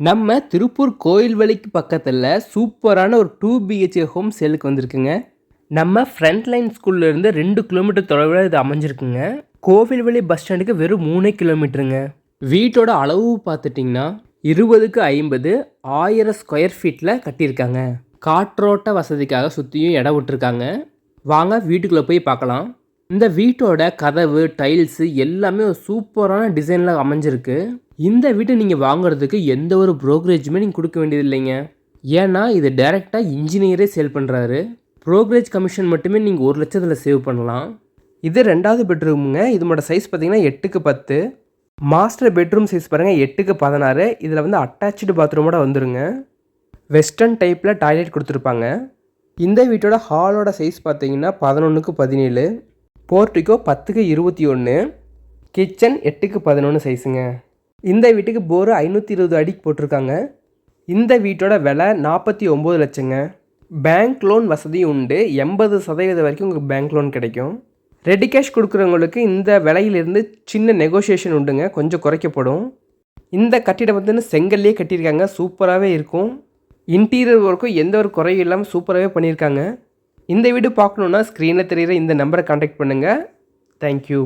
நம்ம திருப்பூர் கோயில்வெளிக்கு பக்கத்தில் சூப்பரான ஒரு 2 BHK ஹோம் சேலுக்கு வந்திருக்குங்க. நம்ம ஃப்ரண்ட் லைன் ஸ்கூல்லேருந்து 2 கிலோமீட்டர் தொலைவில் இது அமைஞ்சிருக்குங்க. கோவில்வெளி பஸ் ஸ்டாண்டுக்கு வெறும் 3 கிலோமீட்டருங்க. வீட்டோட அளவு பார்த்துட்டிங்கன்னா 20க்கு 50 1000 ஸ்கொயர் ஃபீட்டில் கட்டியிருக்காங்க. காற்றோட்ட வசதிக்காக சுற்றியும் இடம் விட்டுருக்காங்க. வாங்க வீட்டுக்குள்ளே போய் பார்க்கலாம். இந்த வீட்டோட கதவு டைல்ஸு எல்லாமே ஒரு சூப்பரான டிசைனில் அமைஞ்சிருக்கு. இந்த வீட்டை நீங்கள் வாங்குறதுக்கு எந்த ஒரு ப்ரோக்கரேஜுமே நீங்கள் கொடுக்க வேண்டியது இல்லைங்க. ஏன்னா இது டைரெக்டாக இன்ஜினியரே சேல் பண்ணுறாரு. ப்ரோக்கரேஜ் கமிஷன் மட்டுமே நீங்கள் 1 லட்சத்தில் சேவ் பண்ணலாம். இது 2வது பெட்ரூமுங்க. இதோட சைஸ் பார்த்தீங்கன்னா 8க்கு 10. மாஸ்டர் பெட்ரூம் சைஸ் பாருங்கள் 8க்கு 16. இதில் வந்து அட்டாச்சு பாத்ரூமோட வந்துருங்க. வெஸ்டர்ன் டைப்பில் டாய்லெட் கொடுத்துருப்பாங்க. இந்த வீட்டோட ஹாலோட சைஸ் பார்த்தீங்கன்னா 11க்கு 17. போர்ட்டிக்கோ 10க்கு 21. கிச்சன் 8க்கு 11 சைஸுங்க. இந்த வீட்டுக்கு போர் 520 அடிக்கு போட்டிருக்காங்க. இந்த வீட்டோட விலை 49 லட்சங்க. பேங்க் லோன் வசதி உண்டு. 80% வரைக்கும் உங்களுக்கு பேங்க் லோன் கிடைக்கும். ரெடி கேஷ் கொடுக்குறவங்களுக்கு இந்த விலையிலிருந்து சின்ன நெகோசியேஷன் உண்டுங்க, கொஞ்சம் குறைக்கப்படும். இந்த கட்டிடம் வந்து செங்கல்லே கட்டியிருக்காங்க. சூப்பராகவே இருக்கும். இன்டீரியர் ஒர்க்கும் எந்த ஒரு குறையும் இல்லாமல் சூப்பராகவே பண்ணியிருக்காங்க. இந்த வீடு பார்க்கணுன்னா ஸ்க்ரீனில் தெரிகிற இந்த நம்பரை கான்டாக்ட் பண்ணுங்கள். தேங்க்யூ.